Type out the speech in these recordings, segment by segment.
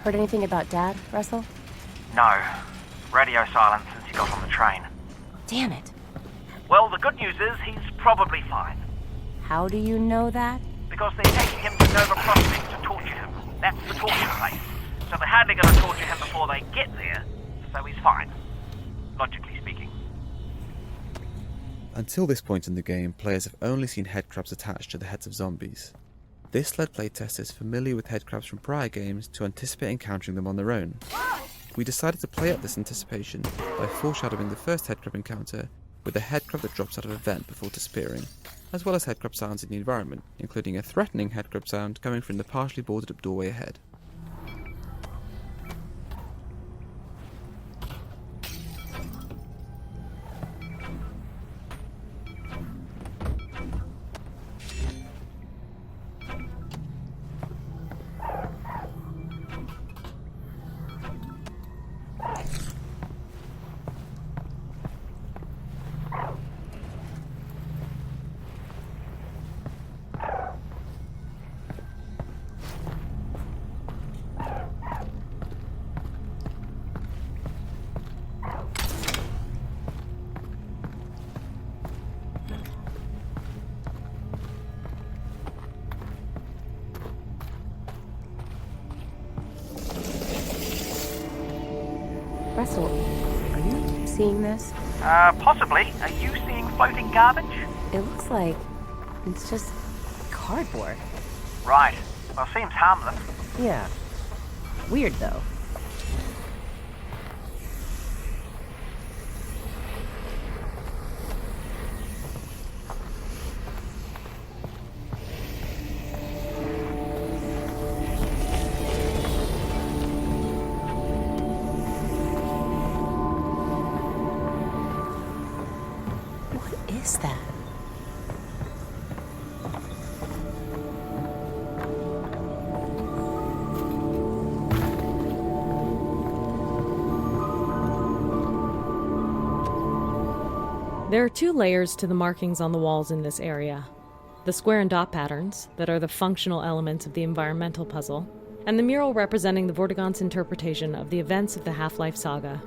Heard anything about Dad, Russell? No. Radio silence since he got on the train. Damn it. Well, the good news is he's probably fine. How do you know that? Because they're taking him to Nova Prospect to torture him. That's the torture place. So they're hardly going to torture him before they get there. So he's fine. Logically speaking. Until this point in the game, players have only seen headcrabs attached to the heads of zombies. This led playtesters familiar with headcrabs from prior games to anticipate encountering them on their own. We decided to play up this anticipation by foreshadowing the first headcrab encounter with a headcrab that drops out of a vent before disappearing, as well as headcrab sounds in the environment, including a threatening headcrab sound coming from the partially boarded up doorway ahead. Russell, are you seeing this? Possibly. Are you seeing floating garbage? It looks like it's just cardboard. Right. Well, seems harmless. Yeah. Weird, though. What is that? There are two layers to the markings on the walls in this area. The square and dot patterns, that are the functional elements of the environmental puzzle, and the mural representing the Vortigaunt's interpretation of the events of the Half-Life saga.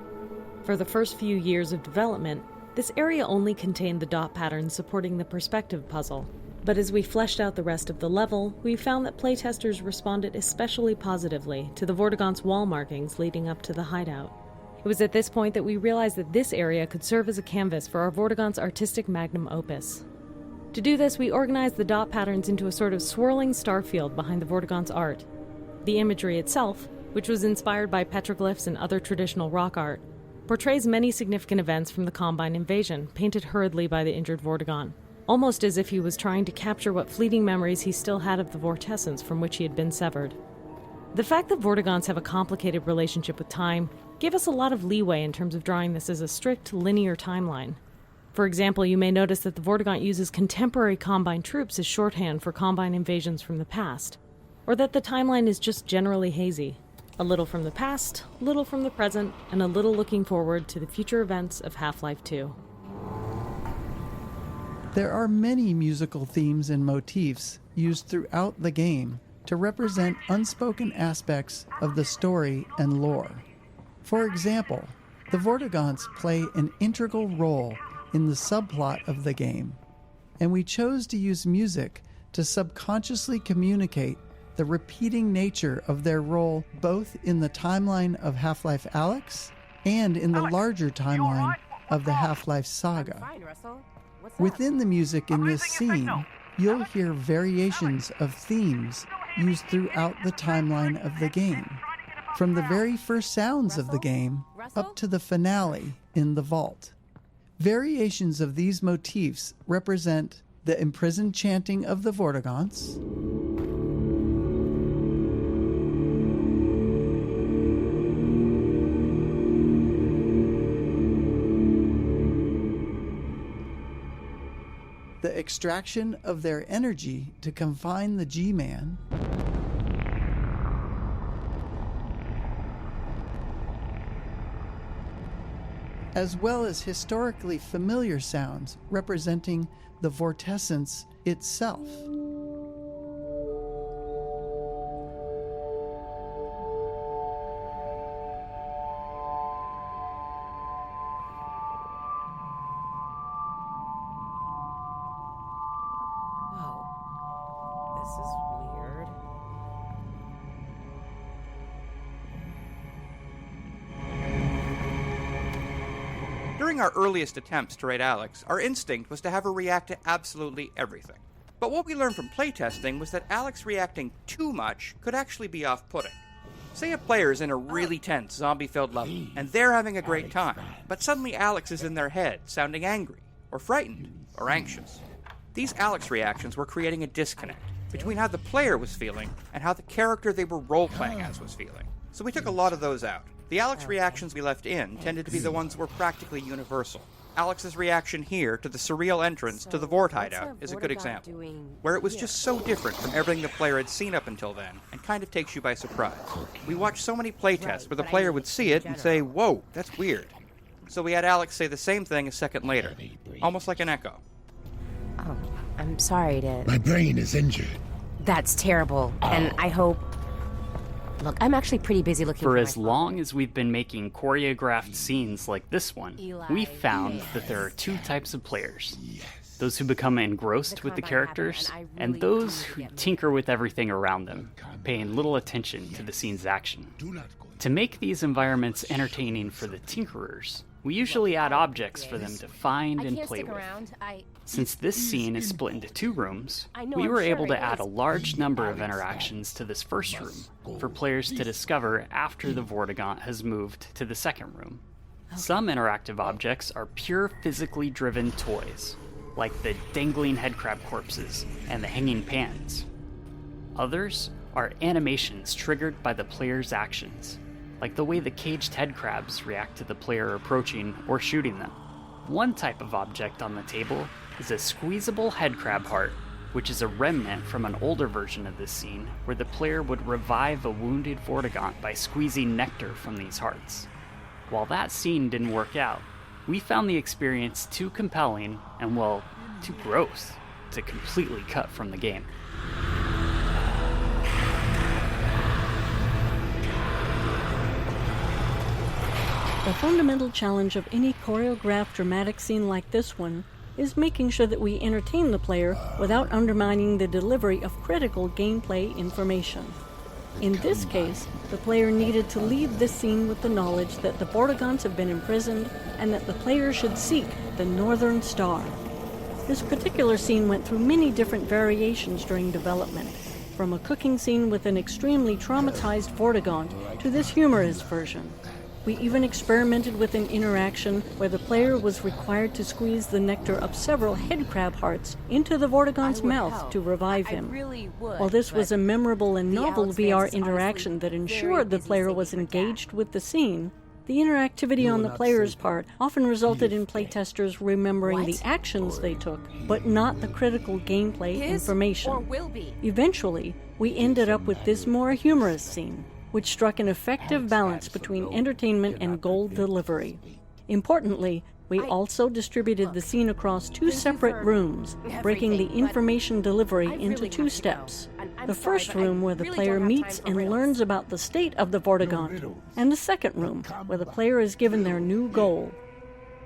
For the first few years of development, this area only contained the dot patterns supporting the perspective puzzle. But as we fleshed out the rest of the level, we found that playtesters responded especially positively to the Vortigaunt's wall markings leading up to the hideout. It was at this point that we realized that this area could serve as a canvas for our Vortigaunt's artistic magnum opus. To do this, we organized the dot patterns into a sort of swirling star field behind the Vortigaunt's art. The imagery itself, which was inspired by petroglyphs and other traditional rock art, portrays many significant events from the Combine invasion, painted hurriedly by the injured Vortigaunt, almost as if he was trying to capture what fleeting memories he still had of the vortessence from which he had been severed. The fact that Vortigaunts have a complicated relationship with time gave us a lot of leeway in terms of drawing this as a strict, linear timeline. For example, you may notice that the Vortigaunt uses contemporary Combine troops as shorthand for Combine invasions from the past, or that the timeline is just generally hazy. A little from the past, little from the present, and a little looking forward to the future events of Half-Life 2. There are many musical themes and motifs used throughout the game to represent unspoken aspects of the story and lore. For example, the Vortigaunts play an integral role in the subplot of the game, and we chose to use music to subconsciously communicate the repeating nature of their role both in the timeline of Half-Life Alyx and in the larger timeline of the Half-Life saga. Fine, Russell. What's Within the music in this scene, you'll hear variations of themes used throughout the timeline of the game, from the very first sounds of the game up to the finale in the vault. Variations of these motifs represent the imprisoned chanting of the Vortigaunts, the extraction of their energy to confine the G-Man, as well as historically familiar sounds representing the vortessence itself. . During our earliest attempts to raid Alyx, our instinct was to have her react to absolutely everything. But what we learned from playtesting was that Alyx reacting too much could actually be off-putting. Say a player's in a really tense, zombie-filled level, and they're having a great time, but suddenly Alyx is in their head, sounding angry, or frightened, or anxious. These Alyx reactions were creating a disconnect between how the player was feeling and how the character they were role-playing as was feeling. So we took a lot of those out. The Alyx reactions we left in tended to be the ones that were practically universal. Alyx's reaction here to the surreal entrance to the Vort hideout is a good example, where it was just so different from everything the player had seen up until then, and kind of takes you by surprise. We watched so many playtests where the player would see it and say, "Whoa, that's weird." So we had Alyx say the same thing a second later, almost like an echo. Oh, I'm sorry to... My brain is injured. That's terrible, and I hope... Look, I'm actually pretty busy looking For my as long as we've been making choreographed scenes like this one, we found that there are two types of players. Those who become engrossed with the characters, and those who tinker with everything around them, paying little attention to the scene's action. To make these environments entertaining for the tinkerers, we usually add objects for them to find and play with. Since this scene is split into two rooms, we were able to add a large number of interactions to this first room for players to discover after the Vortigaunt has moved to the second room. Some interactive objects are pure physically driven toys, like the dangling headcrab corpses and the hanging pans. Others are animations triggered by the player's actions, like the way the caged headcrabs react to the player approaching or shooting them. One type of object on the table is a squeezable headcrab heart, which is a remnant from an older version of this scene where the player would revive a wounded Vortigaunt by squeezing nectar from these hearts. While that scene didn't work out, we found the experience too compelling and, well, too gross to completely cut from the game. The fundamental challenge of any choreographed dramatic scene like this one is making sure that we entertain the player without undermining the delivery of critical gameplay information. In this case, the player needed to leave this scene with the knowledge that the Vortigaunts have been imprisoned and that the player should seek the Northern Star. This particular scene went through many different variations during development, from a cooking scene with an extremely traumatized Vortigaunt to this humorous version. We even experimented with an interaction where the player was required to squeeze the nectar of several headcrab hearts into the Vortigaunt's mouth to revive him. While this was a memorable and novel VR interaction that ensured the player was engaged with the scene, the interactivity on the player's part often resulted in playtesters remembering the actions they took, but not the critical gameplay information. Eventually, we ended up with this more humorous scene, which struck an effective balance between entertainment and goal delivery. Importantly, we also distributed the scene across two separate rooms, breaking the information delivery into two steps. The first room where the player meets and learns about the state of the Vortigaunt, and the second room where the player is given their new goal.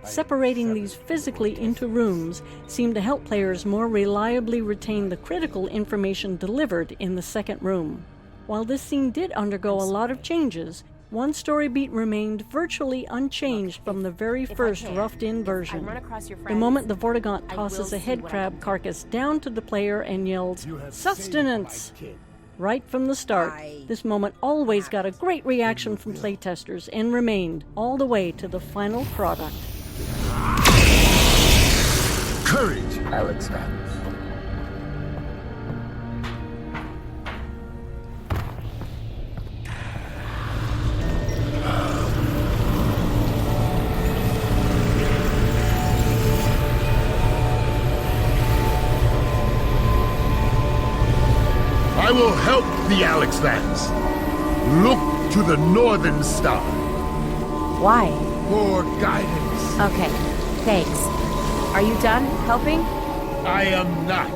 Separating these physically into rooms seemed to help players more reliably retain the critical information delivered in the second room. While this scene did undergo a lot of changes, one story beat remained virtually unchanged from the very first roughed-in version. The moment the Vortigaunt tosses a headcrab carcass down to the player and yells, "Sustenance!" Right from the start, this moment always got a great reaction from playtesters and remained all the way to the final product. Courage, Alyx. I will help the Alyx Vans. Look to the Northern Star Why? for guidance. Okay, thanks. Are you done helping? I am not.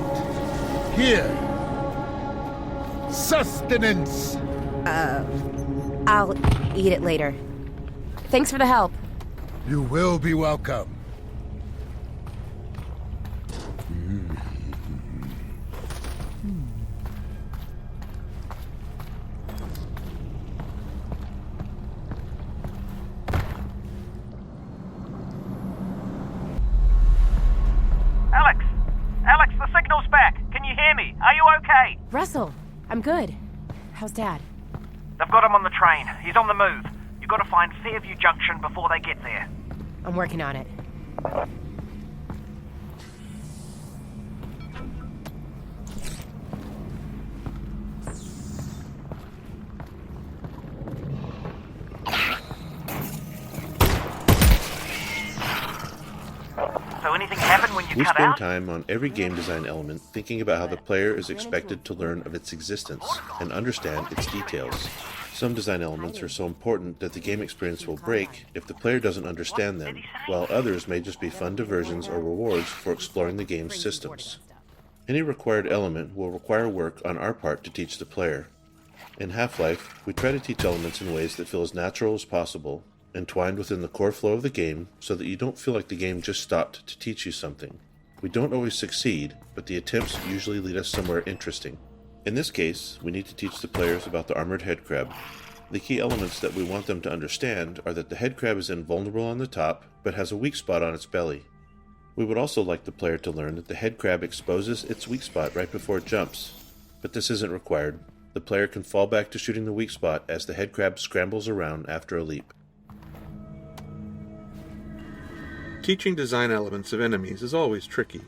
Here. Sustenance. I'll eat it later. Thanks for the help. You will be welcome. I'm good. How's Dad? They've got him on the train. He's on the move. You've got to find Fairview Junction before they get there. I'm working on it. So anything happen when you We cut spend out? time on every game design element thinking about how the player is expected to learn of its existence and understand its details. Some design elements are so important that the game experience will break if the player doesn't understand them, while others may just be fun diversions or rewards for exploring the game's systems. Any required element will require work on our part to teach the player. In Half-Life, we try to teach elements in ways that feel as natural as possible, entwined within the core flow of the game so that you don't feel like the game just stopped to teach you something. We don't always succeed, but the attempts usually lead us somewhere interesting. In this case, we need to teach the players about the armored headcrab. The key elements that we want them to understand are that the headcrab is invulnerable on the top, but has a weak spot on its belly. We would also like the player to learn that the headcrab exposes its weak spot right before it jumps, but this isn't required. The player can fall back to shooting the weak spot as the headcrab scrambles around after a leap. Teaching design elements of enemies is always tricky.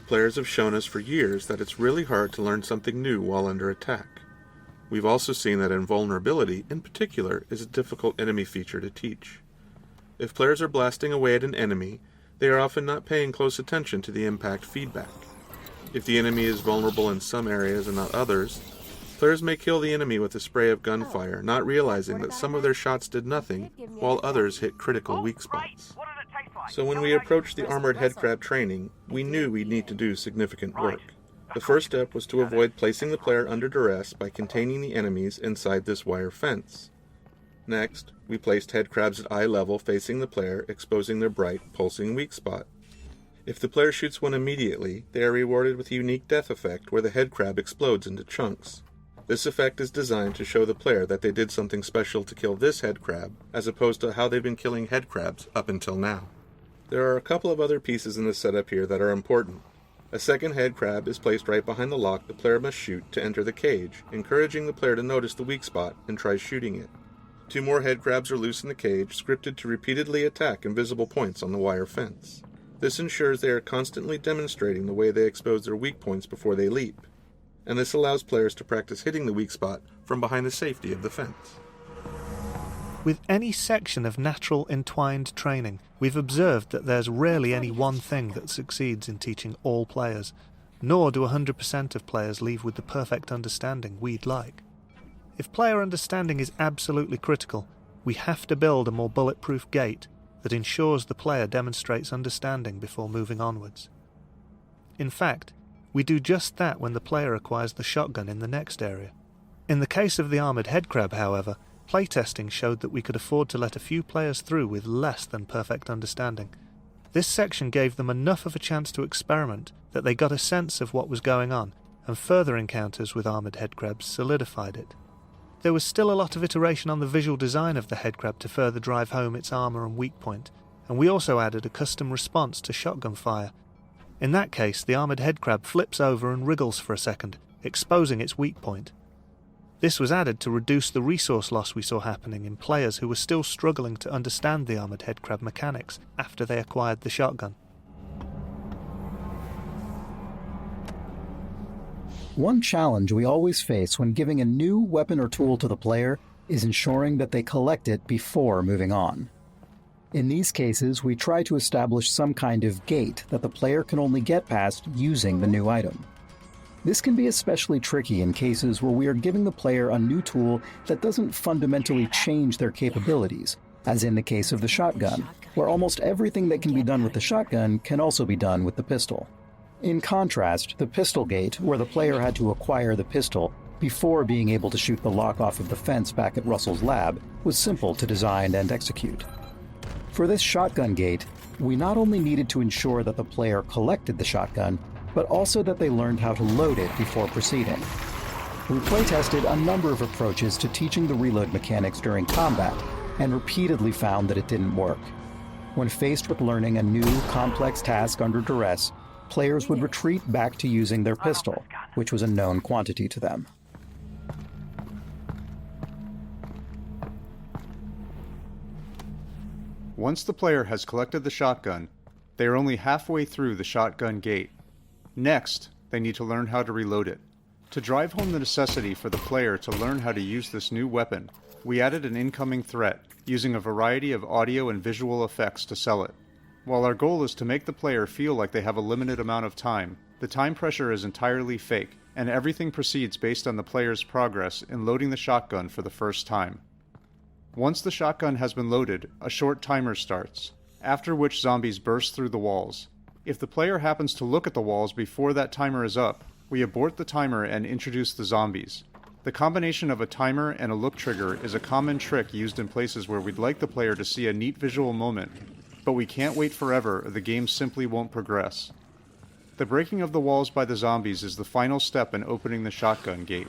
Players have shown us for years that it's really hard to learn something new while under attack. We've also seen that invulnerability, in particular, is a difficult enemy feature to teach. If players are blasting away at an enemy, they are often not paying close attention to the impact feedback. If the enemy is vulnerable in some areas and not others, players may kill the enemy with a spray of gunfire, not realizing that some of their shots did nothing, while others hit critical weak spots. So when we approached the armored headcrab training, we knew we'd need to do significant work. The first step was to avoid placing the player under duress by containing the enemies inside this wire fence. Next, we placed headcrabs at eye level facing the player, exposing their bright, pulsing weak spot. If the player shoots one immediately, they are rewarded with a unique death effect where the headcrab explodes into chunks. This effect is designed to show the player that they did something special to kill this headcrab, as opposed to how they've been killing headcrabs up until now. There are a couple of other pieces in the setup here that are important. A second headcrab is placed right behind the lock the player must shoot to enter the cage, encouraging the player to notice the weak spot and try shooting it. 2 more headcrabs are loose in the cage, scripted to repeatedly attack invisible points on the wire fence. This ensures they are constantly demonstrating the way they expose their weak points before they leap, and this allows players to practice hitting the weak spot from behind the safety of the fence. With any section of natural entwined training, we've observed that there's rarely any one thing that succeeds in teaching all players, nor do 100% of players leave with the perfect understanding we'd like. If player understanding is absolutely critical, we have to build a more bulletproof gate that ensures the player demonstrates understanding before moving onwards. In fact, we do just that when the player acquires the shotgun in the next area. In the case of the armoured headcrab, however, playtesting showed that we could afford to let a few players through with less than perfect understanding. This section gave them enough of a chance to experiment that they got a sense of what was going on, and further encounters with armoured headcrabs solidified it. There was still a lot of iteration on the visual design of the headcrab to further drive home its armour and weak point, and we also added a custom response to shotgun fire. In that case, the armoured headcrab flips over and wriggles for a second, exposing its weak point. This was added to reduce the resource loss we saw happening in players who were still struggling to understand the armoured headcrab mechanics after they acquired the shotgun. One challenge we always face when giving a new weapon or tool to the player is ensuring that they collect it before moving on. In these cases, we try to establish some kind of gate that the player can only get past using the new item. This can be especially tricky in cases where we are giving the player a new tool that doesn't fundamentally change their capabilities, as in the case of the shotgun, where almost everything that can be done with the shotgun can also be done with the pistol. In contrast, the pistol gate, where the player had to acquire the pistol before being able to shoot the lock off of the fence back at Russell's lab, was simple to design and execute. For this shotgun gate, we not only needed to ensure that the player collected the shotgun, but also that they learned how to load it before proceeding. We playtested a number of approaches to teaching the reload mechanics during combat, and repeatedly found that it didn't work. When faced with learning a new, complex task under duress, players would retreat back to using their pistol, which was a known quantity to them. Once the player has collected the shotgun, they are only halfway through the shotgun gate. Next, they need to learn how to reload it. To drive home the necessity for the player to learn how to use this new weapon, we added an incoming threat, using a variety of audio and visual effects to sell it. While our goal is to make the player feel like they have a limited amount of time, the time pressure is entirely fake, and everything proceeds based on the player's progress in loading the shotgun for the first time. Once the shotgun has been loaded, a short timer starts, after which zombies burst through the walls. If the player happens to look at the walls before that timer is up, we abort the timer and introduce the zombies. The combination of a timer and a look trigger is a common trick used in places where we'd like the player to see a neat visual moment, but we can't wait forever or the game simply won't progress. The breaking of the walls by the zombies is the final step in opening the shotgun gate.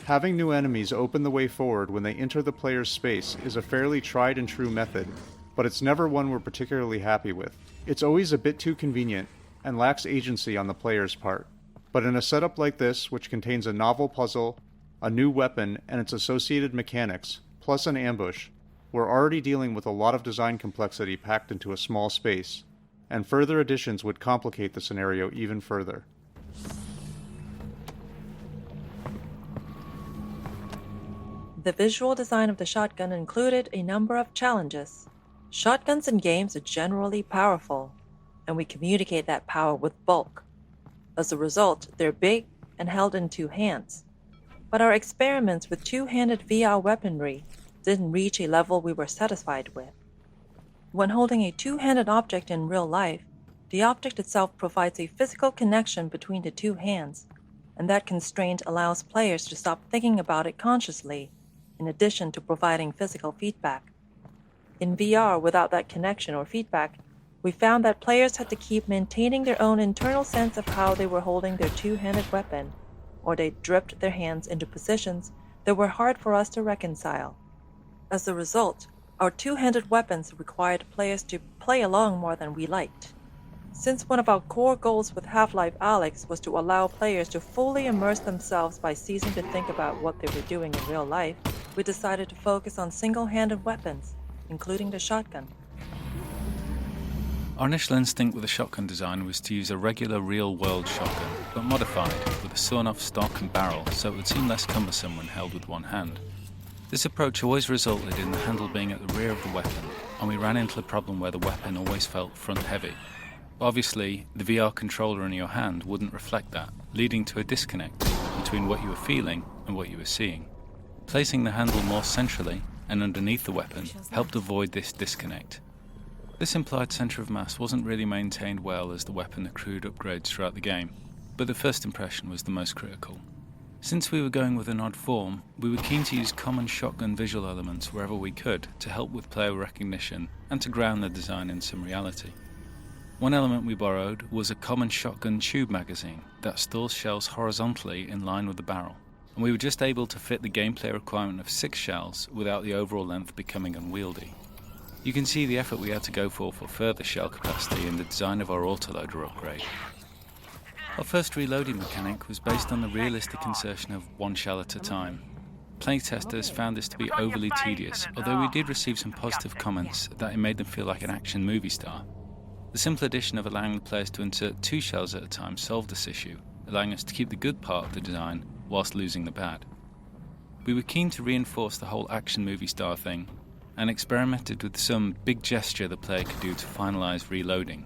Having new enemies open the way forward when they enter the player's space is a fairly tried and true method, but it's never one we're particularly happy with. It's always a bit too convenient and lacks agency on the player's part. But in a setup like this, which contains a novel puzzle, a new weapon, and its associated mechanics, plus an ambush, we're already dealing with a lot of design complexity packed into a small space, and further additions would complicate the scenario even further. The visual design of the shotgun included a number of challenges. Shotguns in games are generally powerful, and we communicate that power with bulk. As a result, they're big and held in two hands. But our experiments with two-handed VR weaponry didn't reach a level we were satisfied with. When holding a two-handed object in real life, the object itself provides a physical connection between the two hands, and that constraint allows players to stop thinking about it consciously, in addition to providing physical feedback. In VR, without that connection or feedback, we found that players had to keep maintaining their own internal sense of how they were holding their two-handed weapon, or they dripped their hands into positions that were hard for us to reconcile. As a result, our two-handed weapons required players to play along more than we liked. Since one of our core goals with Half-Life Alyx was to allow players to fully immerse themselves by ceasing to think about what they were doing in real life, we decided to focus on single-handed weapons, including the shotgun. Our initial instinct with the shotgun design was to use a regular real-world shotgun, but modified, with a sawn-off stock and barrel so it would seem less cumbersome when held with one hand. This approach always resulted in the handle being at the rear of the weapon, and we ran into the problem where the weapon always felt front-heavy. Obviously, the VR controller in your hand wouldn't reflect that, leading to a disconnect between what you were feeling and what you were seeing. Placing the handle more centrally and underneath the weapon helped avoid this disconnect. This implied centre of mass wasn't really maintained well as the weapon accrued upgrades throughout the game, but the first impression was the most critical. Since we were going with an odd form, we were keen to use common shotgun visual elements wherever we could to help with player recognition and to ground the design in some reality. One element we borrowed was a common shotgun tube magazine that stores shells horizontally in line with the barrel, and we were just able to fit the gameplay requirement of 6 shells without the overall length becoming unwieldy. You can see the effort we had to go for further shell capacity in the design of our autoloader upgrade. Our first reloading mechanic was based on the realistic insertion of 1 shell at a time. Playtesters found this to be overly tedious, although we did receive some positive comments that it made them feel like an action movie star. The simple addition of allowing the players to insert 2 shells at a time solved this issue, allowing us to keep the good part of the design whilst losing the bad. We were keen to reinforce the whole action movie star thing, and experimented with some big gesture the player could do to finalise reloading.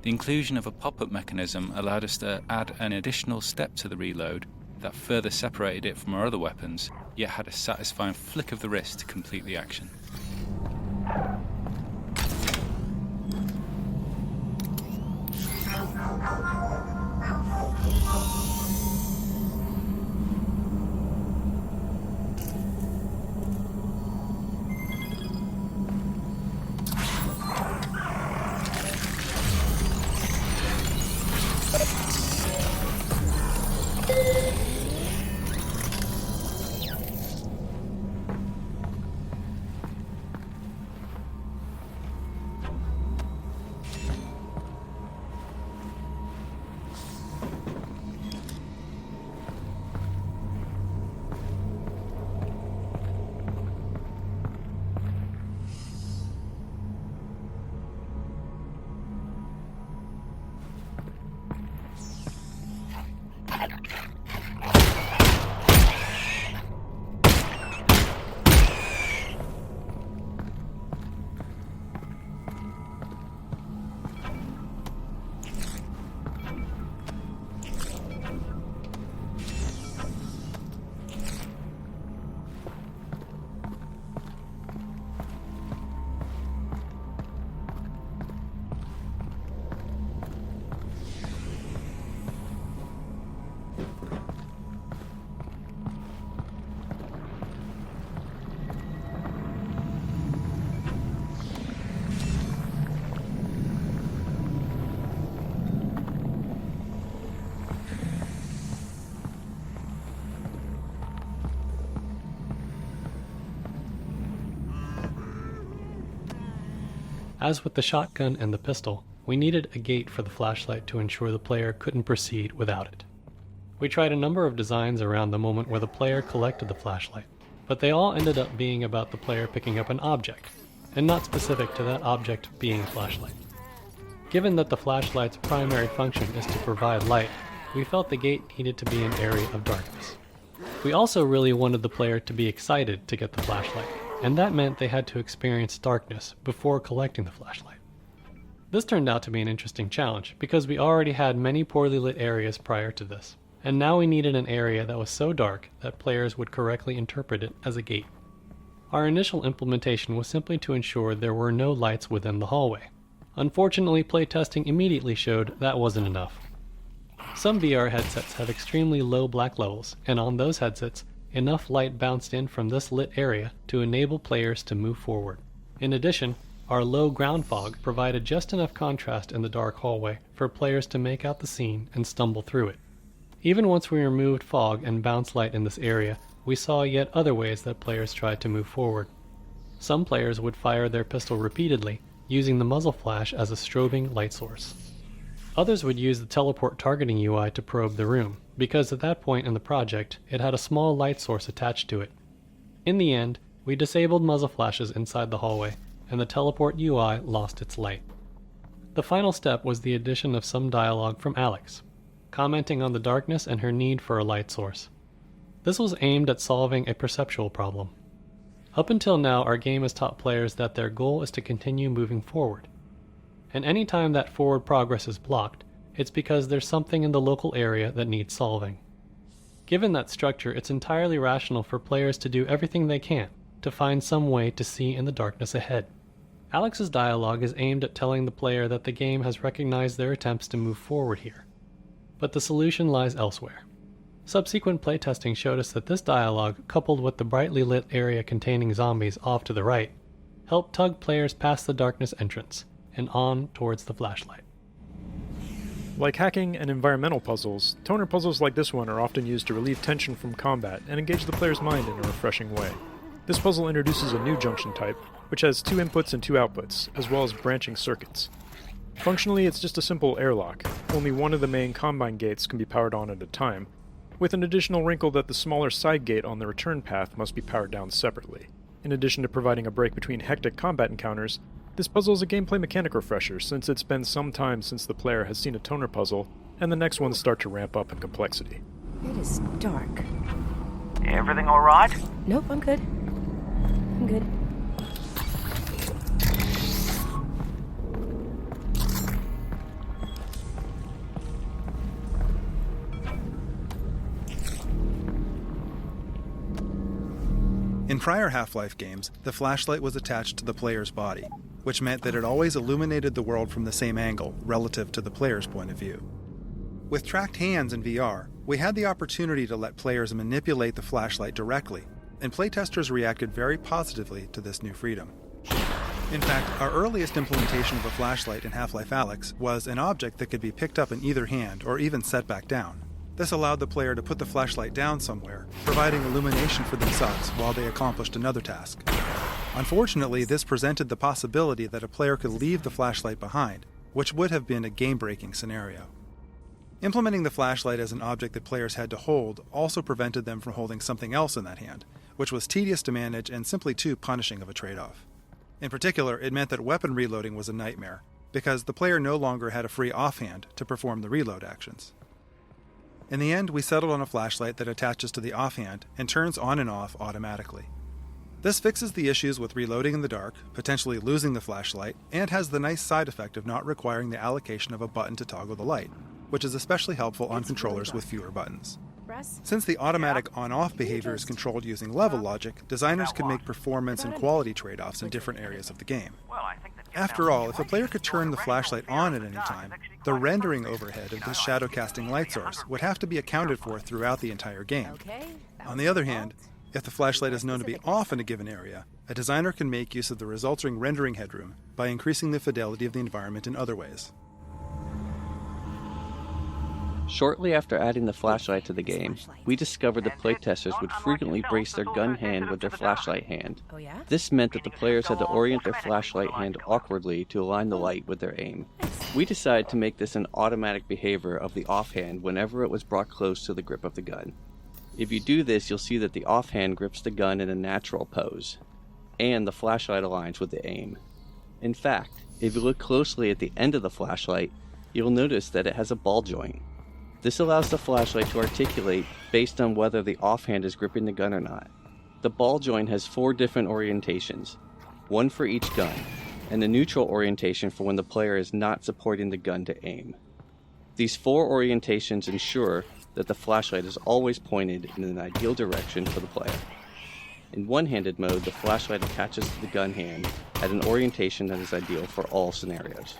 The inclusion of a pop-up mechanism allowed us to add an additional step to the reload that further separated it from our other weapons, yet had a satisfying flick of the wrist to complete the action. As with the shotgun and the pistol, we needed a gate for the flashlight to ensure the player couldn't proceed without it. We tried a number of designs around the moment where the player collected the flashlight, but they all ended up being about the player picking up an object, and not specific to that object being a flashlight. Given that the flashlight's primary function is to provide light, we felt the gate needed to be an area of darkness. We also really wanted the player to be excited to get the flashlight, and that meant they had to experience darkness before collecting the flashlight. This turned out to be an interesting challenge, because we already had many poorly lit areas prior to this, and now we needed an area that was so dark that players would correctly interpret it as a gate. Our initial implementation was simply to ensure there were no lights within the hallway. Unfortunately, playtesting immediately showed that wasn't enough. Some VR headsets have extremely low black levels, and on those headsets, enough light bounced in from this lit area to enable players to move forward. In addition, our low ground fog provided just enough contrast in the dark hallway for players to make out the scene and stumble through it. Even once we removed fog and bounce light in this area, we saw yet other ways that players tried to move forward. Some players would fire their pistol repeatedly, using the muzzle flash as a strobing light source. Others would use the teleport targeting UI to probe the room, because at that point in the project, it had a small light source attached to it. In the end, we disabled muzzle flashes inside the hallway, and the teleport UI lost its light. The final step was the addition of some dialogue from Alyx, commenting on the darkness and her need for a light source. This was aimed at solving a perceptual problem. Up until now, our game has taught players that their goal is to continue moving forward. And any time that forward progress is blocked, it's because there's something in the local area that needs solving. Given that structure, it's entirely rational for players to do everything they can to find some way to see in the darkness ahead. Alyx's dialogue is aimed at telling the player that the game has recognized their attempts to move forward here, but the solution lies elsewhere. Subsequent playtesting showed us that this dialogue, coupled with the brightly lit area containing zombies off to the right, helped tug players past the darkness entrance and on towards the flashlight. Like hacking and environmental puzzles, toner puzzles like this one are often used to relieve tension from combat and engage the player's mind in a refreshing way. This puzzle introduces a new junction type, which has 2 inputs and 2 outputs, as well as branching circuits. Functionally, it's just a simple airlock. Only one of the main combine gates can be powered on at a time, with an additional wrinkle that the smaller side gate on the return path must be powered down separately. In addition to providing a break between hectic combat encounters, this puzzle is a gameplay mechanic refresher, since it's been some time since the player has seen a toner puzzle, and the next ones start to ramp up in complexity. It is dark. Everything alright? Nope, I'm good. I'm good. In prior Half-Life games, the flashlight was attached to the player's body, which meant that it always illuminated the world from the same angle, relative to the player's point of view. With tracked hands in VR, we had the opportunity to let players manipulate the flashlight directly, and playtesters reacted very positively to this new freedom. In fact, our earliest implementation of a flashlight in Half-Life Alyx was an object that could be picked up in either hand or even set back down. This allowed the player to put the flashlight down somewhere, providing illumination for themselves while they accomplished another task. Unfortunately, this presented the possibility that a player could leave the flashlight behind, which would have been a game-breaking scenario. Implementing the flashlight as an object that players had to hold also prevented them from holding something else in that hand, which was tedious to manage and simply too punishing of a trade-off. In particular, it meant that weapon reloading was a nightmare, because the player no longer had a free offhand to perform the reload actions. In the end, we settled on a flashlight that attaches to the offhand and turns on and off automatically. This fixes the issues with reloading in the dark, potentially losing the flashlight, and has the nice side effect of not requiring the allocation of a button to toggle the light, which is especially helpful on controllers with fewer buttons. Since the automatic on-off behavior is controlled using level logic, designers could make performance and quality trade-offs in different areas of the game. After all, if a player could turn the flashlight on at any time, the rendering overhead of this shadow-casting light source would have to be accounted for throughout the entire game. On the other hand, if the flashlight is known to be off in a given area, a designer can make use of the resulting rendering headroom by increasing the fidelity of the environment in other ways. Shortly after adding the flashlight to the game, we discovered that playtesters would frequently brace their gun hand with their flashlight hand. This meant that the players had to orient their flashlight hand awkwardly to align the light with their aim. We decided to make this an automatic behavior of the offhand whenever it was brought close to the grip of the gun. If you do this, you'll see that the offhand grips the gun in a natural pose, and the flashlight aligns with the aim. In fact, if you look closely at the end of the flashlight, you'll notice that it has a ball joint. This allows the flashlight to articulate based on whether the offhand is gripping the gun or not. The ball joint has 4 different orientations, one for each gun, and a neutral orientation for when the player is not supporting the gun to aim. These 4 orientations ensure that the flashlight is always pointed in an ideal direction for the player. In one-handed mode, the flashlight attaches to the gun hand at an orientation that is ideal for all scenarios.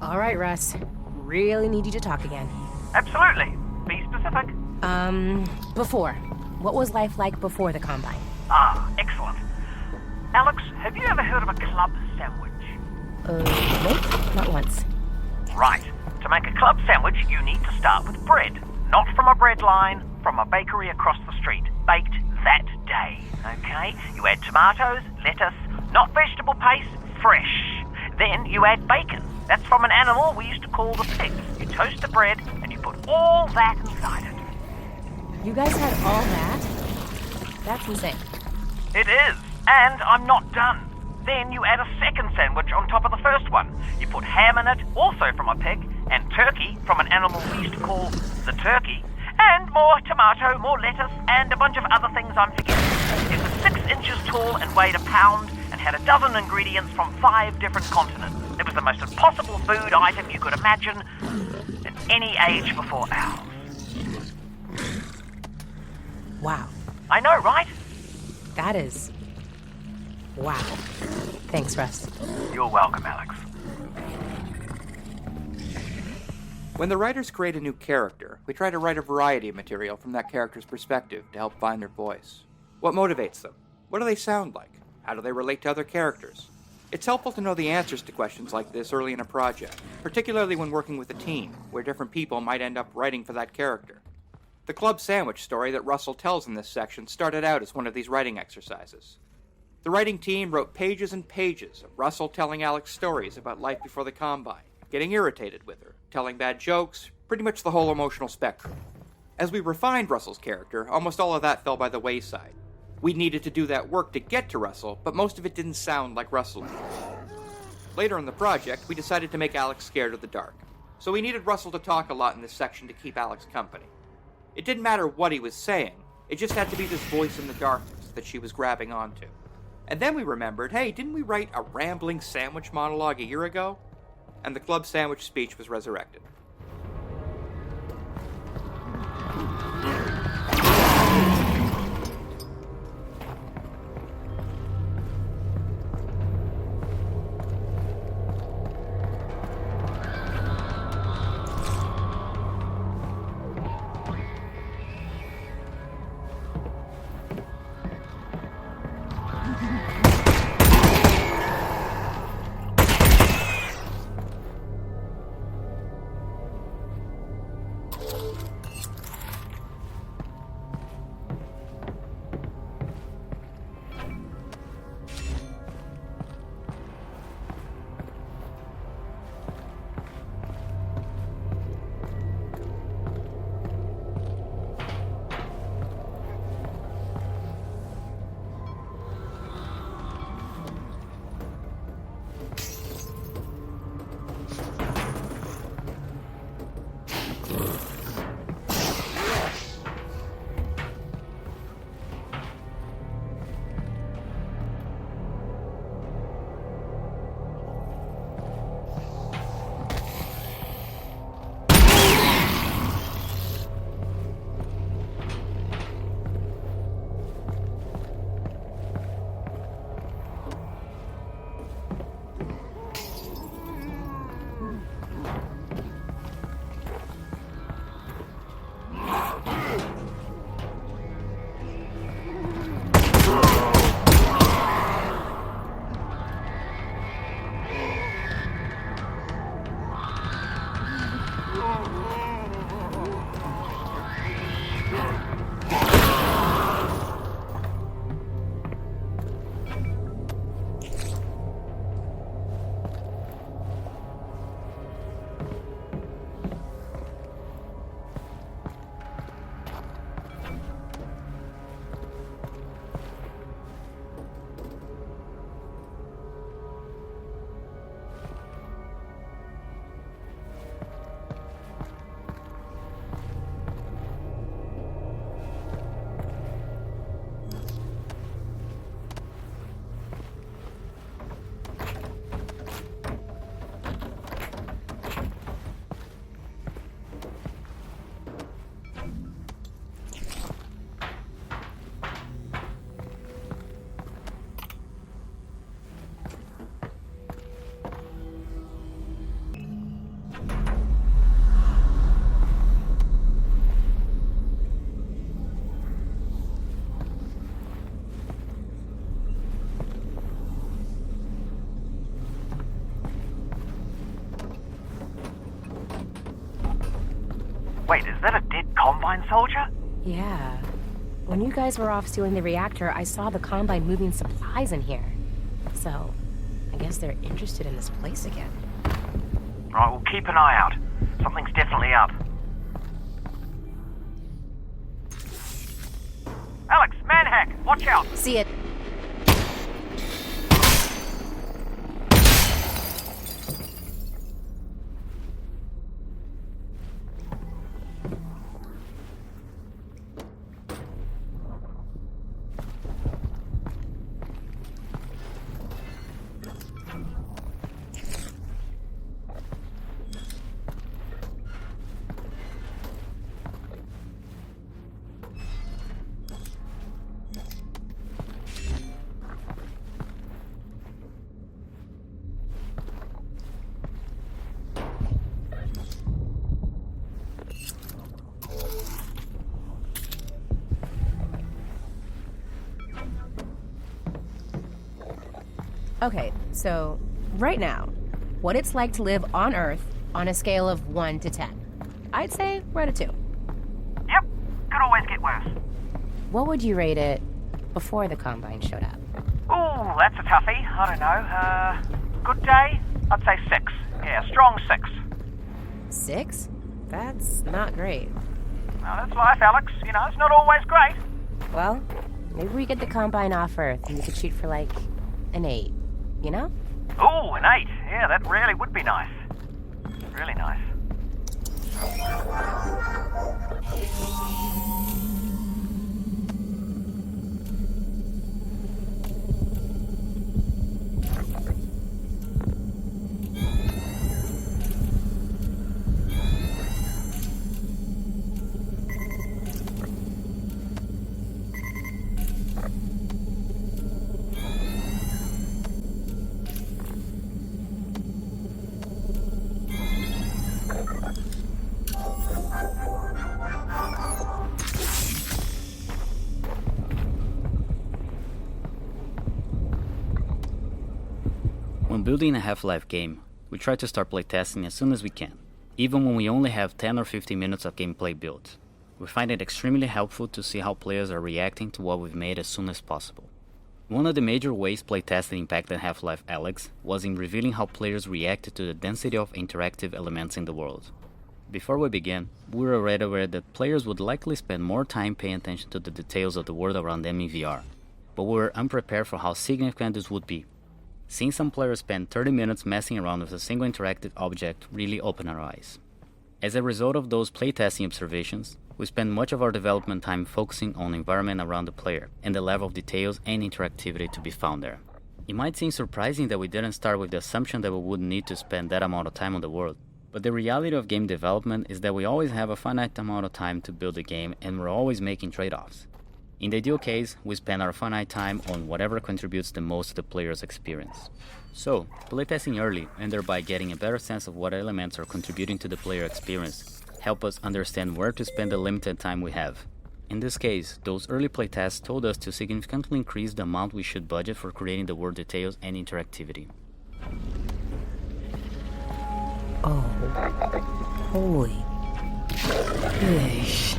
All right, Russ. Really need you to talk again. Absolutely. Be specific. Before. What was life like before the Combine? Ah, excellent. Alyx, have you ever heard of a club sandwich? Nope, not once. Right. To make a club sandwich, you need to start with bread. Not from a bread line, from a bakery across the street. Baked that day, okay? You add tomatoes, lettuce, not vegetable paste, fresh. Then you add bacon. That's from an animal we used to call the pig. You toast the bread and you put all that inside it. You guys had all that? That's insane. It is. And I'm not done. Then you add a second sandwich on top of the first one. You put ham in it, also from a pig, and turkey from an animal we used to call the turkey, and more tomato, more lettuce, and a bunch of other things I'm forgetting. It was 6 inches tall and weighed a pound and had a dozen ingredients from 5 different continents. It was the most impossible food item you could imagine in any age before ours. Wow. I know, right? That is... wow. Thanks, Russ. You're welcome, Alyx. When the writers create a new character, we try to write a variety of material from that character's perspective to help find their voice. What motivates them? What do they sound like? How do they relate to other characters? It's helpful to know the answers to questions like this early in a project, particularly when working with a team, where different people might end up writing for that character. The club sandwich story that Russell tells in this section started out as one of these writing exercises. The writing team wrote pages and pages of Russell telling Alyx stories about life before the Combine, getting irritated with her, telling bad jokes, pretty much the whole emotional spectrum. As we refined Russell's character, almost all of that fell by the wayside. We needed to do that work to get to Russell, but most of it didn't sound like Russell anymore. Later in the project, we decided to make Alyx scared of the dark, so we needed Russell to talk a lot in this section to keep Alyx company. It didn't matter what he was saying, it just had to be this voice in the darkness that she was grabbing onto. And then we remembered, hey, didn't we write a rambling sandwich monologue a year ago? And the club sandwich speech was resurrected. Wait, is that a dead Combine soldier? Yeah. When you guys were off stealing the reactor, I saw the Combine moving supplies in here. So, I guess they're interested in this place again. Right, we'll keep an eye out. Something's definitely up. Alyx, manhack, watch out! See it. Okay, so right now, what it's like to live on Earth on a scale of 1 to 10. I'd say we're at a 2. Yep, could always get worse. What would you rate it before the Combine showed up? Ooh, that's a toughie. I don't know. Good day? I'd say 6. Yeah, strong 6. 6? That's not great. Well, that's life, Alyx. You know, it's not always great. Well, maybe we get the Combine off Earth and we could shoot for like an 8, you know? Ooh, an 8. Yeah, that really would be nice. Really nice. When building a Half-Life game, we try to start playtesting as soon as we can, even when we only have 10 or 15 minutes of gameplay built. We find it extremely helpful to see how players are reacting to what we've made as soon as possible. One of the major ways playtesting impacted Half-Life Alyx was in revealing how players reacted to the density of interactive elements in the world. Before we began, we were already aware that players would likely spend more time paying attention to the details of the world around them in VR, but we were unprepared for how significant this would be. Seeing some players spend 30 minutes messing around with a single interactive object really opened our eyes. As a result of those playtesting observations, we spent much of our development time focusing on the environment around the player and the level of details and interactivity to be found there. It might seem surprising that we didn't start with the assumption that we wouldn't need to spend that amount of time on the world, but the reality of game development is that we always have a finite amount of time to build a game and we're always making trade-offs. In the ideal case, we spend our finite time on whatever contributes the most to the player's experience. So, playtesting early, and thereby getting a better sense of what elements are contributing to the player experience, help us understand where to spend the limited time we have. In this case, those early playtests told us to significantly increase the amount we should budget for creating the world details and interactivity. Oh. Holy. Eesh.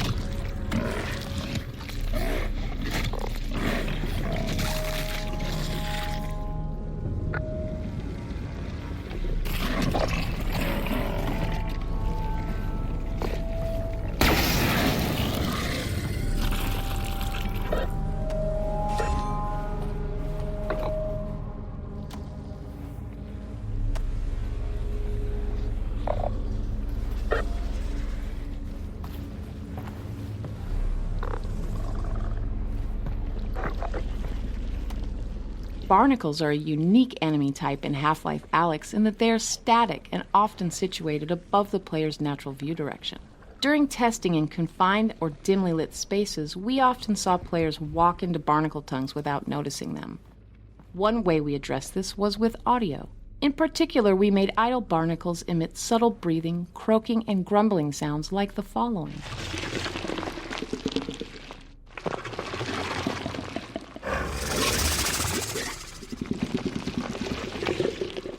Barnacles are a unique enemy type in Half-Life Alyx in that they are static and often situated above the player's natural view direction. During testing in confined or dimly lit spaces, we often saw players walk into barnacle tongues without noticing them. One way we addressed this was with audio. In particular, we made idle barnacles emit subtle breathing, croaking, and grumbling sounds like the following.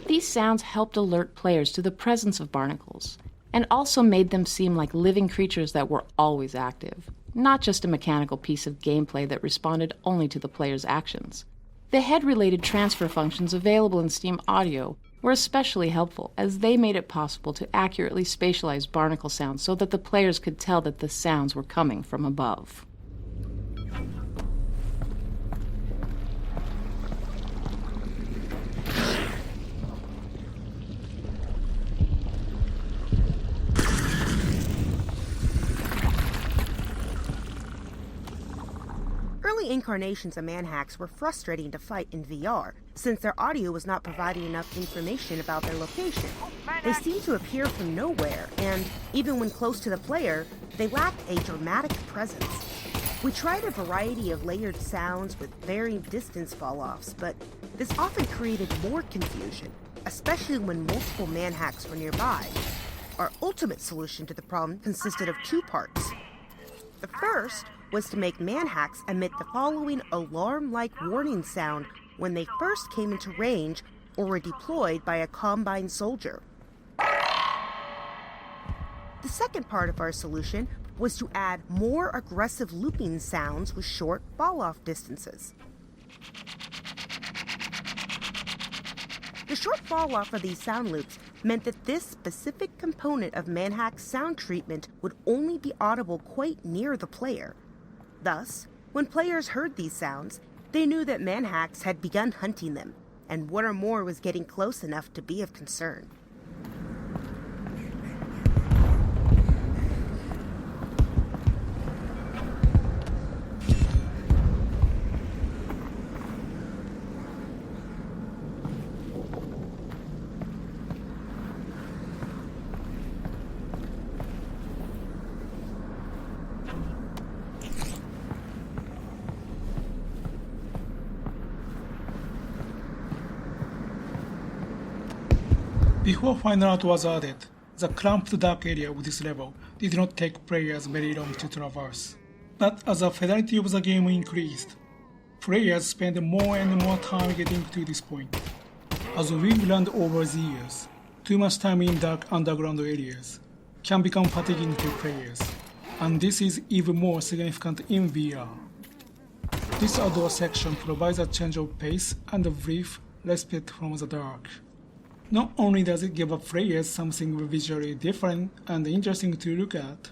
These sounds helped alert players to the presence of barnacles, and also made them seem like living creatures that were always active, not just a mechanical piece of gameplay that responded only to the player's actions. The head-related transfer functions available in Steam Audio were especially helpful, as they made it possible to accurately spatialize barnacle sounds so that the players could tell that the sounds were coming from above. Early incarnations of manhacks were frustrating to fight in VR, since their audio was not providing enough information about their location. They seemed to appear from nowhere, and even when close to the player, they lacked a dramatic presence. We tried a variety of layered sounds with varying distance fall-offs, but this often created more confusion, especially when multiple manhacks were nearby. Our ultimate solution to the problem consisted of two parts. The first was to make manhacks emit the following alarm-like warning sound when they first came into range or were deployed by a Combine soldier. The second part of our solution was to add more aggressive looping sounds with short fall-off distances. The short fall-off of these sound loops meant that this specific component of manhack's sound treatment would only be audible quite near the player. Thus, when players heard these sounds, they knew that manhacks had begun hunting them, and one or more was getting close enough to be of concern. Before Final Art was added, the cramped dark area of this level did not take players very long to traverse. But as the fidelity of the game increased, players spent more and more time getting to this point. As we've learned over the years, too much time in dark underground areas can become fatiguing to players, and this is even more significant in VR. This outdoor section provides a change of pace and a brief respite from the dark. Not only does it give players something visually different and interesting to look at,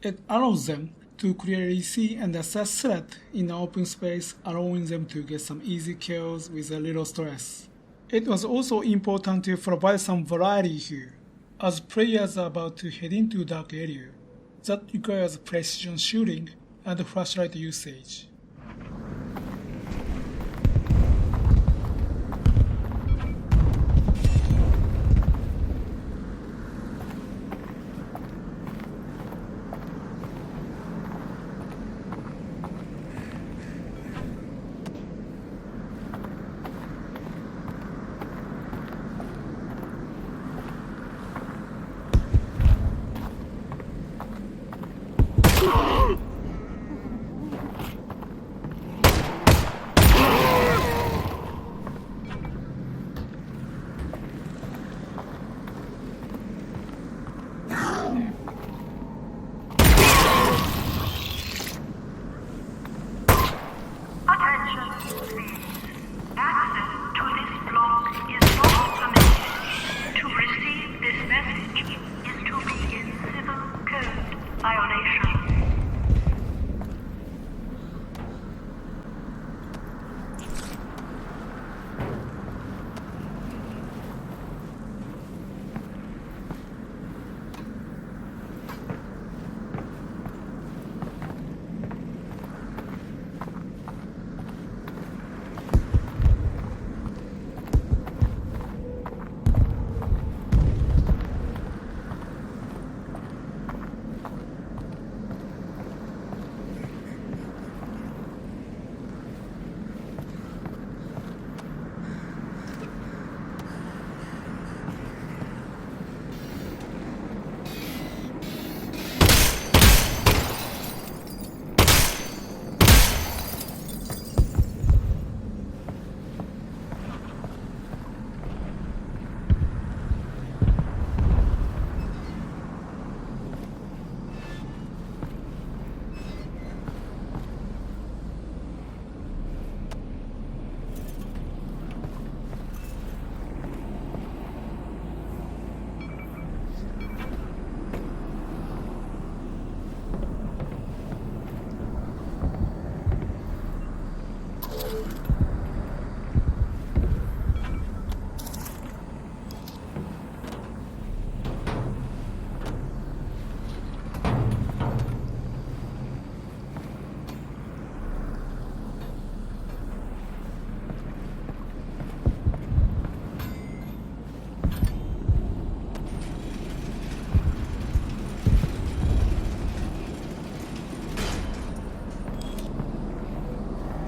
it allows them to clearly see and assess threat in open space, allowing them to get some easy kills with a little stress. It was also important to provide some variety here, as players are about to head into a dark area that requires precision shooting and flashlight usage.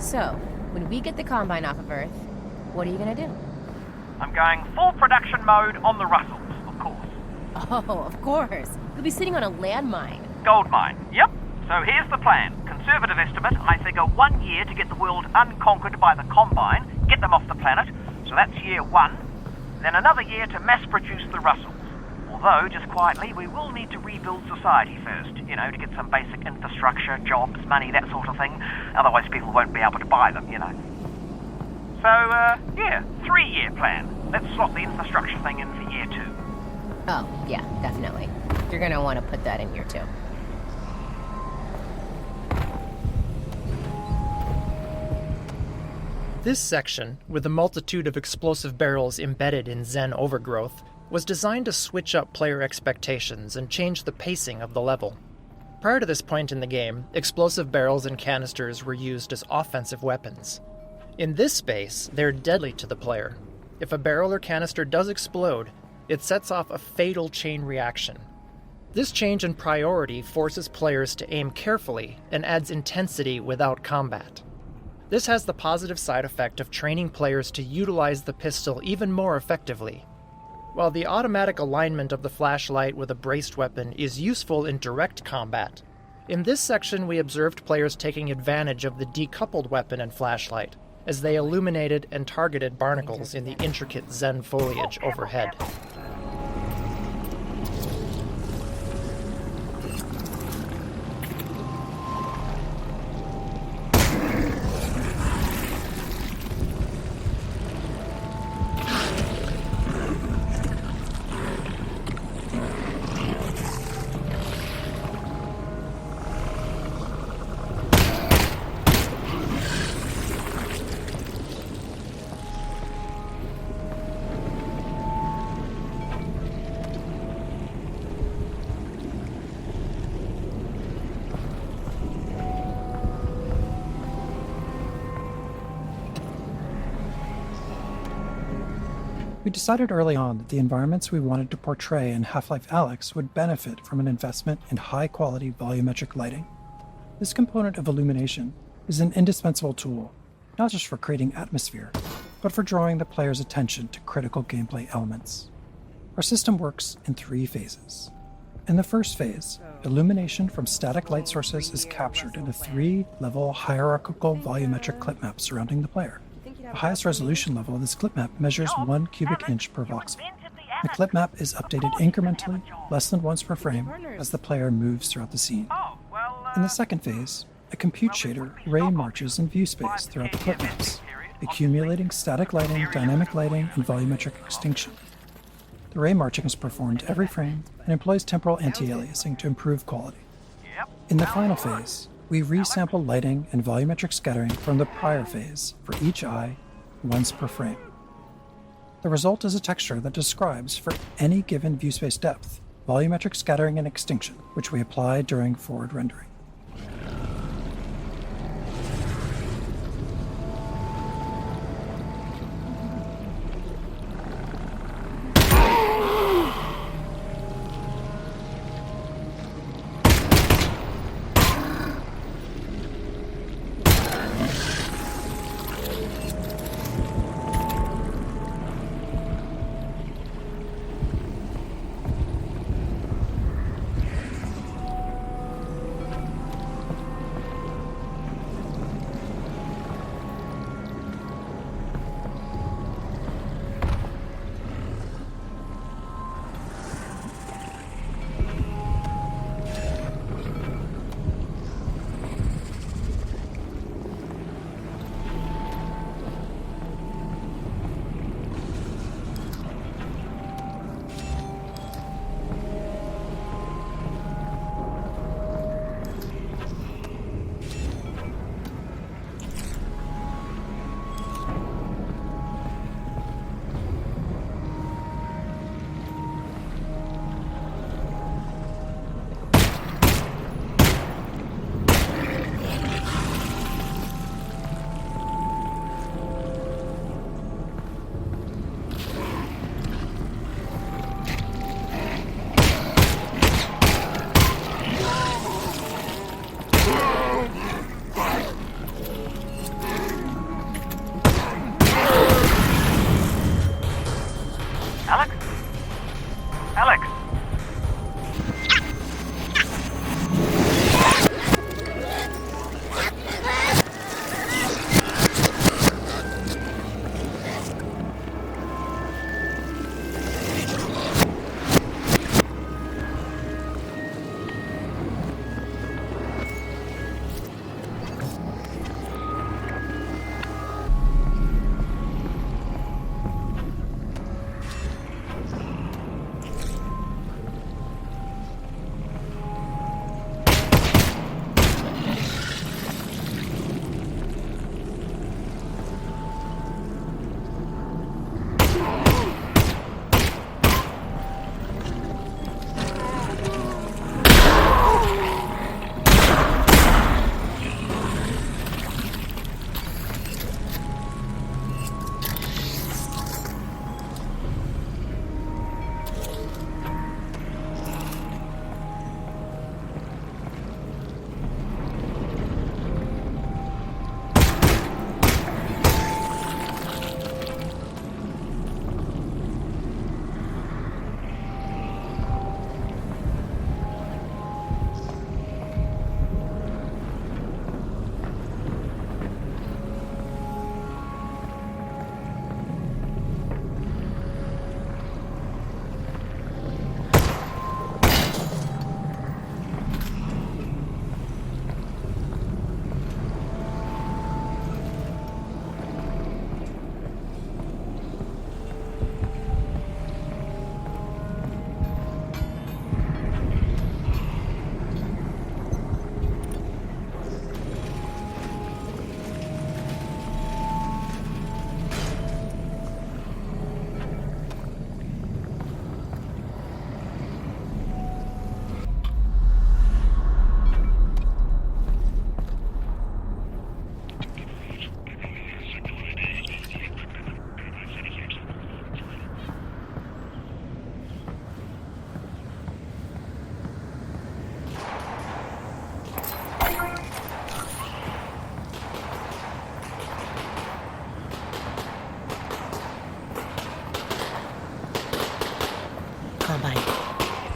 So, when we get the Combine off of Earth, what are you gonna do? I'm going full production mode on the Russells, of course. Oh, of course. You'll be sitting on a landmine. Gold mine, yep. So here's the plan. Conservative estimate, I figure 1 year to get the world unconquered by the Combine, get them off the planet, so that's year 1. Then another year to mass produce the Russells. Although, just quietly, we will need to rebuild society first, to get some basic infrastructure, jobs, money, that sort of thing. Otherwise people won't be able to buy them, So, 3-year plan. Let's slot the infrastructure thing in for year 2. Oh, yeah, definitely. You're gonna want to put that in year 2. This section, with a multitude of explosive barrels embedded in Zen overgrowth, was designed to switch up player expectations and change the pacing of the level. Prior to this point in the game, explosive barrels and canisters were used as offensive weapons. In this space, they're deadly to the player. If a barrel or canister does explode, it sets off a fatal chain reaction. This change in priority forces players to aim carefully and adds intensity without combat. This has the positive side effect of training players to utilize the pistol even more effectively. While the automatic alignment of the flashlight with a braced weapon is useful in direct combat, in this section we observed players taking advantage of the decoupled weapon and flashlight, as they illuminated and targeted barnacles in the intricate Zen foliage overhead. We decided early on that the environments we wanted to portray in Half-Life Alyx would benefit from an investment in high-quality volumetric lighting. This component of illumination is an indispensable tool, not just for creating atmosphere, but for drawing the player's attention to critical gameplay elements. Our system works in 3 phases. In the first phase, illumination from static light sources is captured in a 3-level hierarchical volumetric clip map surrounding the player. The highest resolution level of this clip map measures 1 cubic inch per voxel. The clip map is updated incrementally, less than once per frame, as the player moves throughout the scene. In the second phase, a compute shader ray marches in view space throughout the clip maps, accumulating static lighting, dynamic lighting, and volumetric extinction. The ray marching is performed every frame and employs temporal anti-aliasing to improve quality. In the final phase, we resample lighting and volumetric scattering from the prior phase for each eye once per frame. The result is a texture that describes, for any given view space depth, volumetric scattering and extinction, which we apply during forward rendering.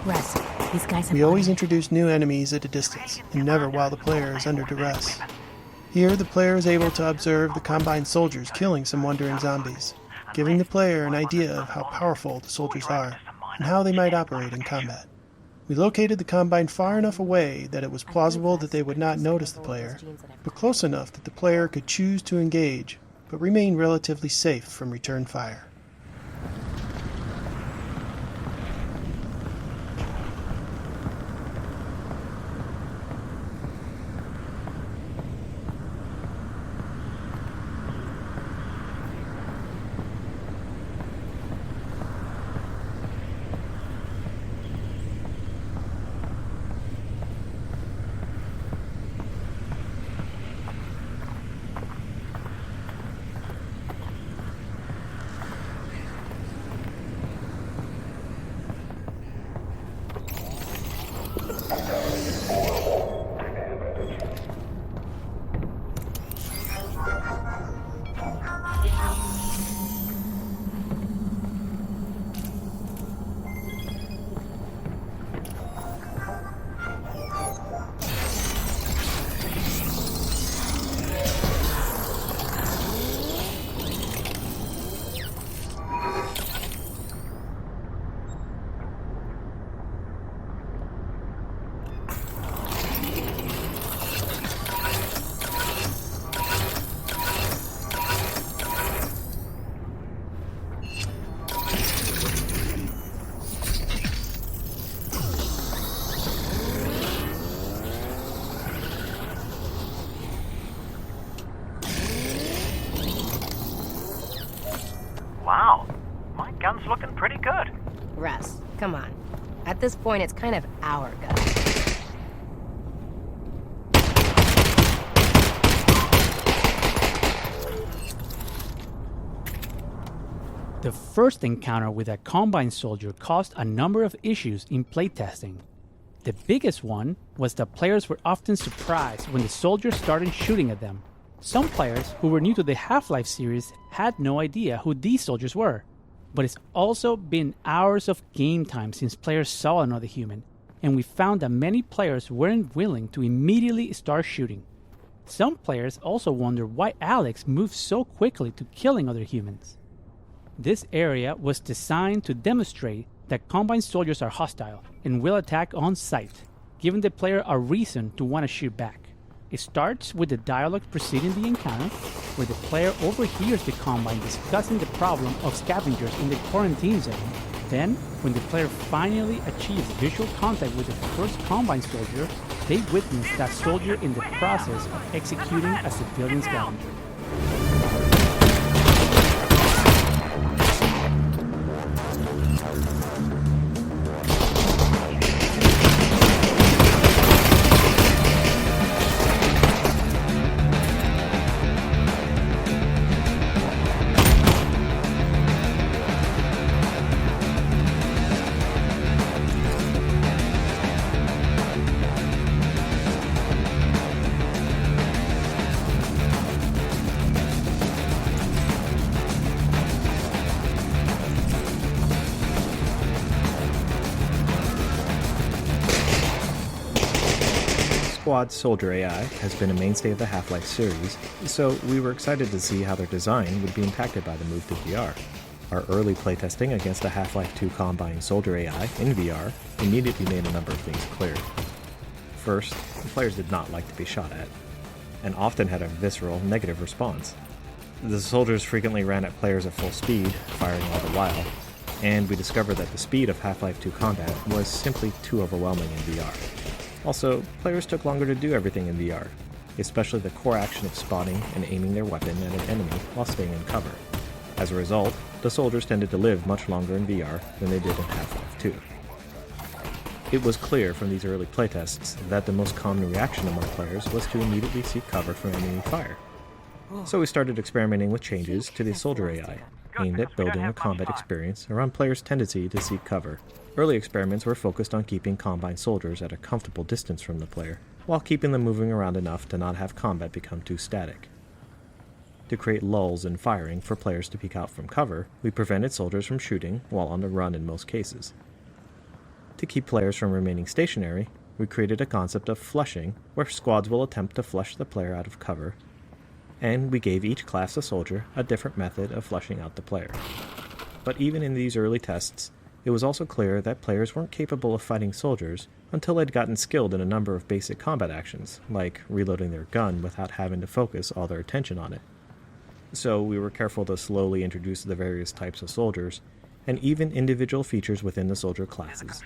Russ, these guys have... We always introduce new enemies at a distance, and never while the player is under duress. Here, the player is able to observe the Combine soldiers killing some wandering zombies, giving the player an idea of how powerful the soldiers are, and how they might operate in combat. We located the Combine far enough away that it was plausible that they would not notice the player, but close enough that the player could choose to engage, but remain relatively safe from return fire. Wow, my gun's looking pretty good. Russ, come on. At this point, it's kind of our gun. The first encounter with a Combine soldier caused a number of issues in playtesting. The biggest one was that players were often surprised when the soldiers started shooting at them. Some players who were new to the Half-Life series had no idea who these soldiers were. But it's also been hours of game time since players saw another human, and we found that many players weren't willing to immediately start shooting. Some players also wonder why Alyx moved so quickly to killing other humans. This area was designed to demonstrate that Combine soldiers are hostile and will attack on sight, giving the player a reason to want to shoot back. It starts with the dialogue preceding the encounter, where the player overhears the Combine discussing the problem of scavengers in the quarantine zone. Then, when the player finally achieves visual contact with the first Combine soldier, they witness that soldier in the process of executing a civilian scavenger. Squad Soldier AI has been a mainstay of the Half-Life series, so we were excited to see how their design would be impacted by the move to VR. Our early playtesting against the Half-Life 2 Combine Soldier AI in VR immediately made a number of things clear. First, the players did not like to be shot at, and often had a visceral negative response. The soldiers frequently ran at players at full speed, firing all the while, and we discovered that the speed of Half-Life 2 combat was simply too overwhelming in VR. Also, players took longer to do everything in VR, especially the core action of spotting and aiming their weapon at an enemy while staying in cover. As a result, the soldiers tended to live much longer in VR than they did in Half-Life 2. It was clear from these early playtests that the most common reaction among players was to immediately seek cover from enemy fire. So we started experimenting with changes to the Soldier AI, aimed at building a combat experience around players' tendency to seek cover. Early experiments were focused on keeping Combine soldiers at a comfortable distance from the player, while keeping them moving around enough to not have combat become too static. To create lulls in firing for players to peek out from cover, we prevented soldiers from shooting while on the run in most cases. To keep players from remaining stationary, we created a concept of flushing, where squads will attempt to flush the player out of cover, and we gave each class of soldier a different method of flushing out the player. But even in these early tests, it was also clear that players weren't capable of fighting soldiers until they'd gotten skilled in a number of basic combat actions, like reloading their gun without having to focus all their attention on it. So we were careful to slowly introduce the various types of soldiers, and even individual features within the soldier classes.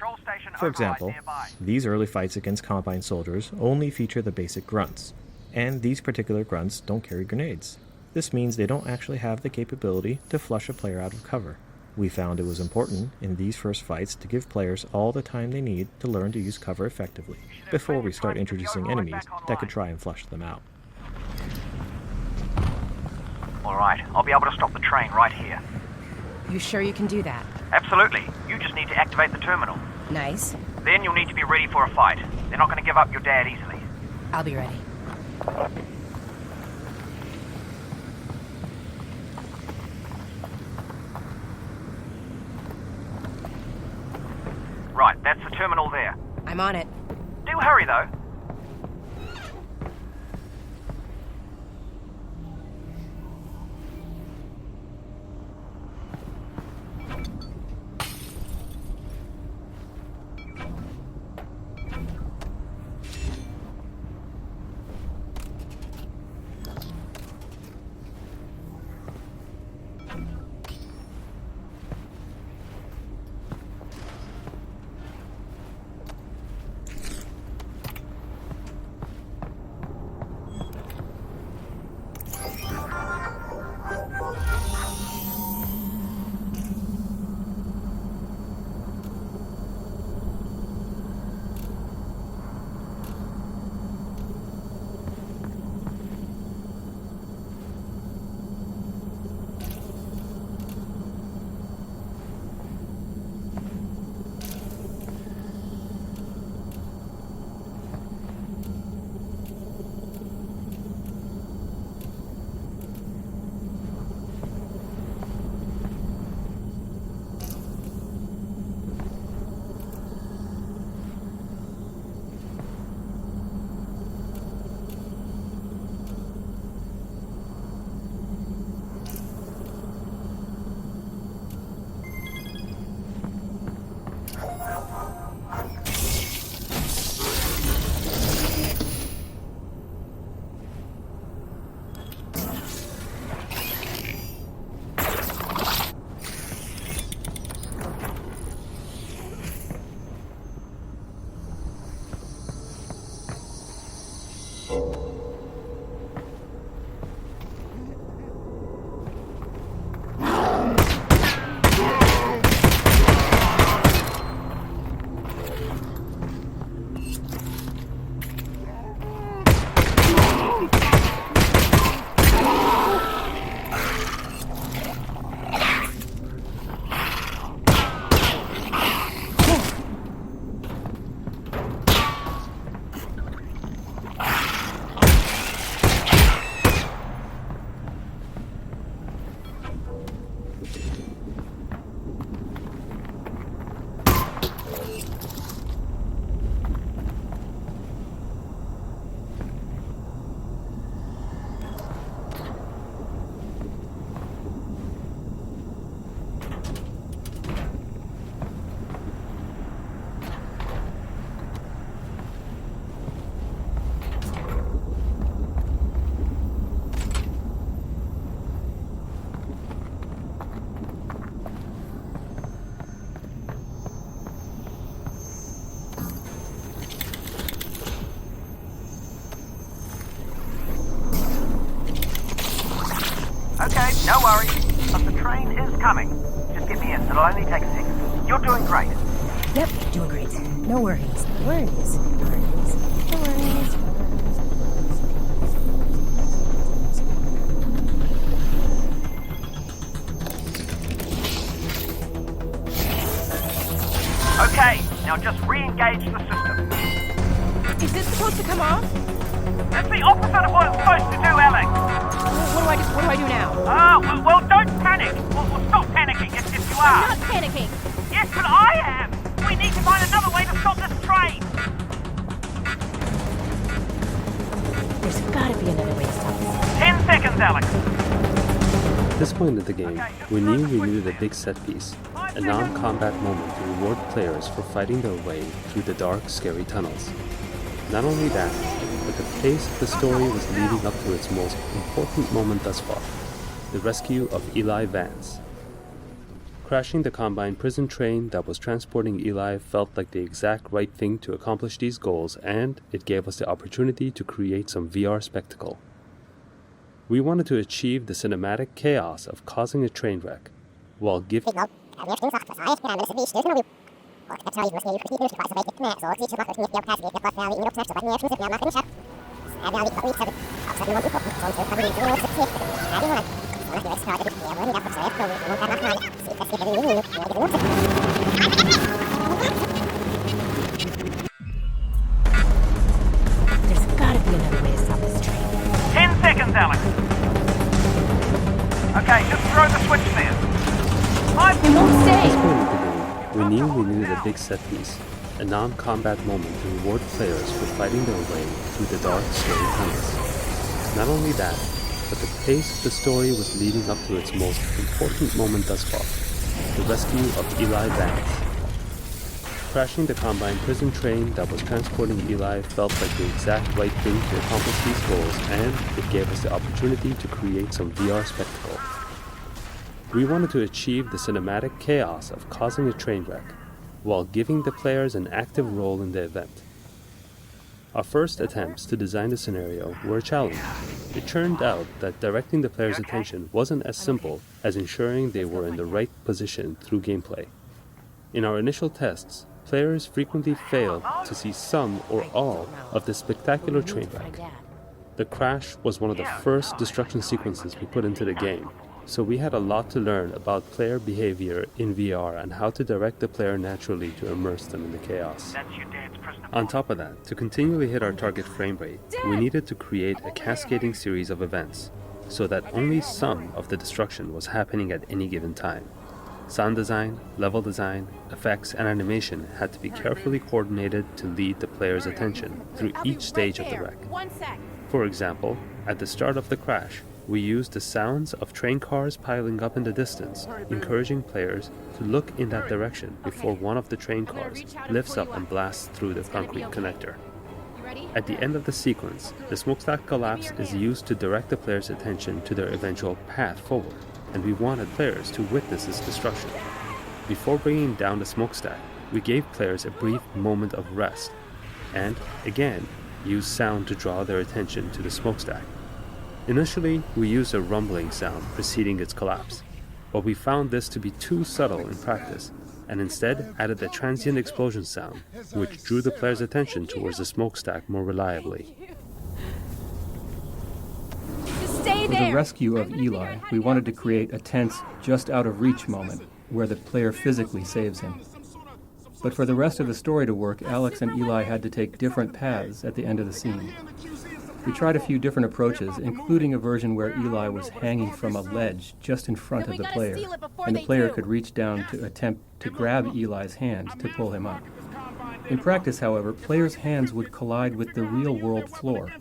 For example, these early fights against Combine soldiers only feature the basic grunts, and these particular grunts don't carry grenades. This means they don't actually have the capability to flush a player out of cover. We found it was important in these first fights to give players all the time they need to learn to use cover effectively, before we start introducing enemies that could try and flush them out. Alright, I'll be able to stop the train right here. You sure you can do that? Absolutely. You just need to activate the terminal. Nice. Then you'll need to be ready for a fight. They're not going to give up your dad easily. I'll be ready. Right, that's the terminal there. I'm on it. Do hurry, though. Okay, no worries. But the train is coming. Just get me in. It'll only take a second. You're doing great. Yep, doing great. No worries. No worries. No worries. No worries. Okay, now just re-engage the system. Is this supposed to come off? That's the opposite of what it's supposed to do, Alyx. What do I do now? Well, don't panic. Well, stop panicking if you are. I'm not panicking. Yes, but I am. We need to find another way seconds, Alyx. At this point in the game, we knew we needed a big set piece, a non-combat moment to reward players for fighting their way through the dark, scary tunnels. Not only that, but the pace of the story was leading up to its most important moment thus far, the rescue of Eli Vance. Crashing the Combine prison train that was transporting Eli felt like the exact right thing to accomplish these goals, and it gave us the opportunity to create some VR spectacle. We wanted to achieve the cinematic chaos of causing a train wreck, while giving There's gotta be another way to stop this train. 10 seconds, Alyx. Okay, just throw the switch there. It won't At stay! this point in the game, we knew we needed a big set piece, a non-combat moment to reward players for fighting their way through the dark, scary tunnels. Not only that, but the pace of the story was leading up to its most important moment thus far, the rescue of Eli Vance. Crashing the Combine prison train that was transporting Eli felt like the exact right thing to accomplish these goals, and it gave us the opportunity to create some VR spectacle. We wanted to achieve the cinematic chaos of causing a train wreck, while giving the players an active role in the event. Our first attempts to design the scenario were a challenge. It turned out that directing the players' attention wasn't as simple as ensuring they were in the right position through gameplay. In our initial tests, players frequently failed to see some or all of the spectacular train wreck. The crash was one of the first destruction sequences we put into the game, so we had a lot to learn about player behavior in VR and how to direct the player naturally to immerse them in the chaos. On top of that, to continually hit our target frame rate, we needed to create a cascading series of events, so that only some of the destruction was happening at any given time. Sound design, level design, effects, and animation had to be carefully coordinated to lead the player's attention through each stage of the wreck. For example, at the start of the crash, we used the sounds of train cars piling up in the distance, encouraging players to look in that direction before one of the train cars lifts up and blasts through the concrete connector. At the end of the sequence, the smokestack collapse is used to direct the player's attention to their eventual path forward, and we wanted players to witness this destruction. Before bringing down the smokestack, we gave players a brief moment of rest, and, again, used sound to draw their attention to the smokestack. Initially, we used a rumbling sound preceding its collapse, but we found this to be too subtle in practice, and instead added the transient explosion sound, which drew the player's attention towards the smokestack more reliably. For the rescue of Eli, we wanted to create a tense, just out of reach moment where the player physically saves him. But for the rest of the story to work, Alyx and Eli had to take different paths at the end of the scene. We tried a few different approaches, including a version where Eli was hanging from a ledge just in front of the player, and the player could reach down to attempt to grab Eli's hand to pull him up. In practice, however, players' hands would collide with the real-world floor.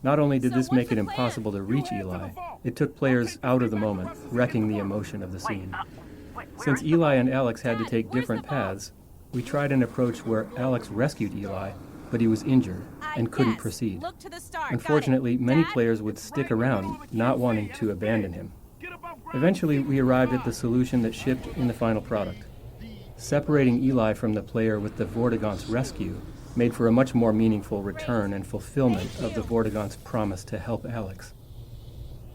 Not only did this make it impossible to reach Eli, it took players out of the moment, wrecking the emotion of the scene. Since Eli and Alyx had to take different paths, we tried an approach where Alyx rescued Eli, but he was injured and couldn't proceed. Unfortunately, many players would stick around, not wanting to abandon him. Eventually, we arrived at the solution that shipped in the final product. Separating Eli from the player with the Vortigaunt's rescue made for a much more meaningful return and fulfillment of the Vortigaunt's promise to help Alyx.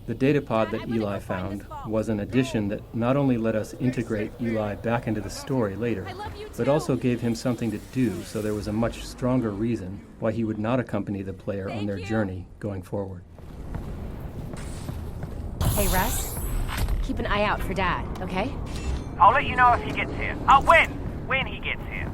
The datapod that Eli found was an addition that not only let us integrate Eli back into the story later, but also gave him something to do, so there was a much stronger reason why he would not accompany the player on their journey going forward. Hey, Russ, keep an eye out for Dad, okay? I'll let you know if he gets here. When he gets here.